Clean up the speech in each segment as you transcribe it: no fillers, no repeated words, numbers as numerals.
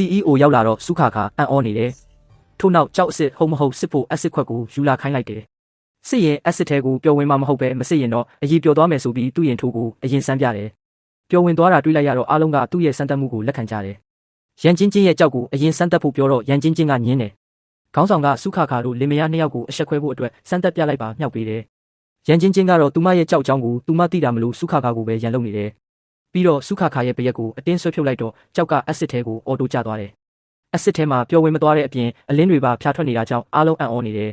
CEO ရောက်လာတော့စုခါခါအံ့ဩနေတယ်ထို့နောက်ကြောက်အစ်စ်ဟုတ်မဟုတ်စစ်ဖို့အက်စစ်ခွက်ကိုယူလာခိုင်းလိုက်တယ်စစ်ရင်အက်စစ်ထဲကိုပျော်ဝင်မှမဟုတ်ပဲမစစ်ရင်တော့အရေးပျော်သွားမယ်ဆိုပြီးသူ့ရင်ထိုးကိုအရင်စမ်းပြတယ်ပျော်ဝင်သွားတာတွေးလိုက်ရတော့အားလုံးကသူ့ရဲ့စမ်းသပ်မှုကိုလက်ခံကြတယ်ရန်ချင်းချင်းရဲ့ကြောက်ကိုအရင်စမ်းသပ်ဖို့ပြောတော့ရန်ချင်းချင်းကညင်းတယ်ခေါင်းဆောင်ကစုခါခါတို့လင်မယားနှစ်ယောက်ကိုအဆက်ခွဲဖို့အတွက်စမ်းသပ်ပြလိုက်ပါမြောက်ပေးတယ်ရန်ချင်းချင်းကတော့သူမရဲ့ကြောက်ကြောင်းကိုသူမသိတာမလို့စုခါခါကိုပဲရန်လုပ်နေတယ်ပြီးတော့စုခါခါရဲ့ပရက်ကိုအတင်းဆွဲဖြုတ်လိုက်တော့ကြောက်ကအက်စစ်ထဲကိုအော်တိုကျသွားတယ်အက်စစ်ထဲမှာပျော်ဝင်မသွားတဲ့အပြင်အလင်းတွေပါဖျားထွက်နေတာကြောင့်အားလုံးအံ့ဩနေတယ်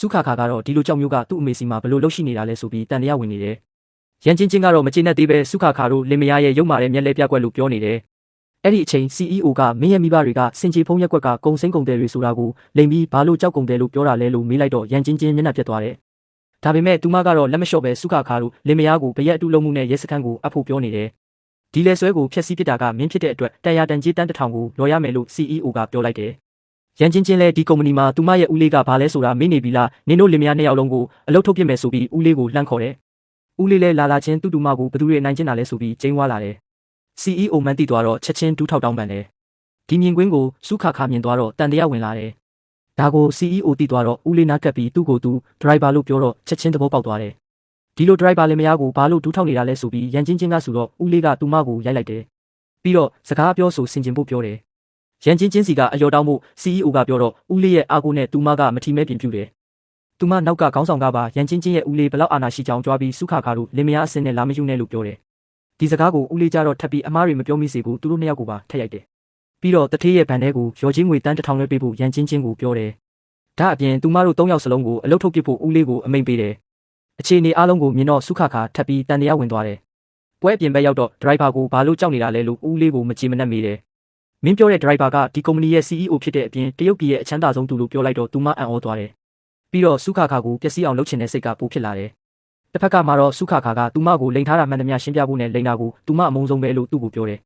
စုခါခါကတော့ဒီလိုကြောက်မျိုးကသူ့အမေစီမှာဘလို့လှုပ်ရှိနေတာလဲဆိုပြီးတန်တရားဝင်နေတယ်ရန်ချင်းချင်းကတော့မကျေနပ်သေးပဲစုခါခါတို့လင်မယားရဲ့ရုပ်မာတဲ့မျက်လဲပြကွက်လို့ပြောနေတယ်အဲ့ဒီအချိန် CEO ကမင်းရဲ့မိဘတွေကစင်ကြေဖုံးရက်ကွက်ကကုံစိမ့်ကုံတယ်တွေဆိုတာကိုလိမ်ပြီးဘာလို့ကြောက်ကုံတယ်လို့ပြောတာလဲလို့မေးလိုက်တော့ရန်ချင်းချင်းမျက်နှာပြတ်သွားတယ်ဒါပေမဲ့သူမကတော့လက်မလျှော့ပဲစုခါခါတို့လင်မယားကိုဗရက်အတူလုံးမှုနဲ့ရဲစခန်းကိုအပ်ဖို့ပြောနေတယ်ဒီလဲဆွဲကိုဖျက်ဆီးပစ်တာကမင်းဖြစ်တဲ့အတွက်တန်ရာတန်ကြီးတန်းတစ်ထောင်ကိုလော်ရမယ်လို့ CEO ကပြောလိုက်တယ်ရန်ချင်းချင်းလဲဒီကုမ္ပဏီမှာသူမရဲ့ဦးလေးကဘာလဲဆိုတာမေးနေပြီလားနင်တို့လင်မယားနှစ်ယောက်လုံးကိုအလုပ်ထုတ်ပစ်မယ်ဆိုပြီးဦးလေးကိုလှမ်းခေါ်တယ်ဦးလေးလဲလာချင်းတူမကိုဘသူတွေနိုင်ကျင်တာလဲဆိုပြီးကျင်းဝါလာတယ် CEO မှန်းသိသွားတော့ချက်ချင်းဒူးထောက်တောင်းပန်တယ်ဒီမြင်ကွင်းကိုစုခါခါမြင်သွားတော့တန်တရားဝင်လာတယ်ဒါကို CEO သိသွားတော့ဦးလေးနားကပ်ပြီးသူ့ကိုသူဒရိုင်ဘာလို့ပြောတော့ချက်ချင်းသဘောပေါက်သွားတယ်ဒီလိုဒရိုင်ဘာလင်မယားကိုဘာလို့ဒူးထောက်နေတာလဲဆိုပြီးရန်ချင်းချင်းကဆိုတော့ဦးလေးကသူမကိုရိုက်လိုက်တယ်ပြီးတော့စကားပြောဆိုဆင်ခြင်ဖို့ပြောတယ်ရန်ချင်းချင်းစီကအယော်တောင်းမှု CEO ကပြောတော့ဦးလေးရဲ့အာကိုနဲ့သူမကမထီမဲ့ပြင်ပြူတယ်သူမနောက်ကခေါင်းဆောင်ကပါရန်ချင်းချင်းရဲ့ဦးလေးဘလောက်အာနာရှိကြောင်ကြွားပြီးစုခါခါတို့လင်မယားအစင်းနဲ့လာမယူနဲ့လို့ပြောတယ်ဒီစကားကိုဦးလေးကြတော့ထပ်ပြီးအမားတွေမပြောမိစေဘူးသူတို့နှစ်ယောက်ကိုပါထက်ရိုက်တယ်ပြီးတော့တထေးရဲ့ဗန်ထဲကိုရော်ချင်းငွေတန်းတစ်ထောင်လွှဲပေးဖို့ရန်ချင်းချင်းကိုပြောတယ်ဒါအပြင်သူမတို့၃ယောက်စလုံးကိုအလုတ်ထုတ်ပစ်ဖို့ဦးလေးကိုအမိန့်ပေးတယ်အခြေအနေအားလုံးကိုမြင်တော့စုခါခါထပ်ပြီးတန်တရားဝင်သွားတယ်ပွဲအပြင်ဘက်ရောက်တော့ဒရိုက်ဘာကိုဘာလို့ကြောက်နေတာလဲလို့ဦးလေးကိုမကြည်မနှက်မေးတယ်မင်းပြောတဲ့ဒရိုက်ဘာကဒီကုမ္ပဏီရဲ့ CEO ဖြစ်တဲ့အပြင်တရုတ်ပြည်ရဲ့အချမ်းသာဆုံးသူလို့ပြောလိုက်တော့သူမအံ့ဩသွားတယ်ပြီးတော့စုခါခါကိုပျက်စီးအောင်လုပ်ချင်တဲ့စိတ်ကပိုဖြစ်လာတယ်တစ်ဖက်ကမှတော့စုခါခါကသူမကိုလိန်ထားတာမှန်သမျှရှင်းပြဖို့နဲ့လိန်တာကိုသူမအမုန်းဆုံးပဲလို့သူ့ကိုပြောတယ်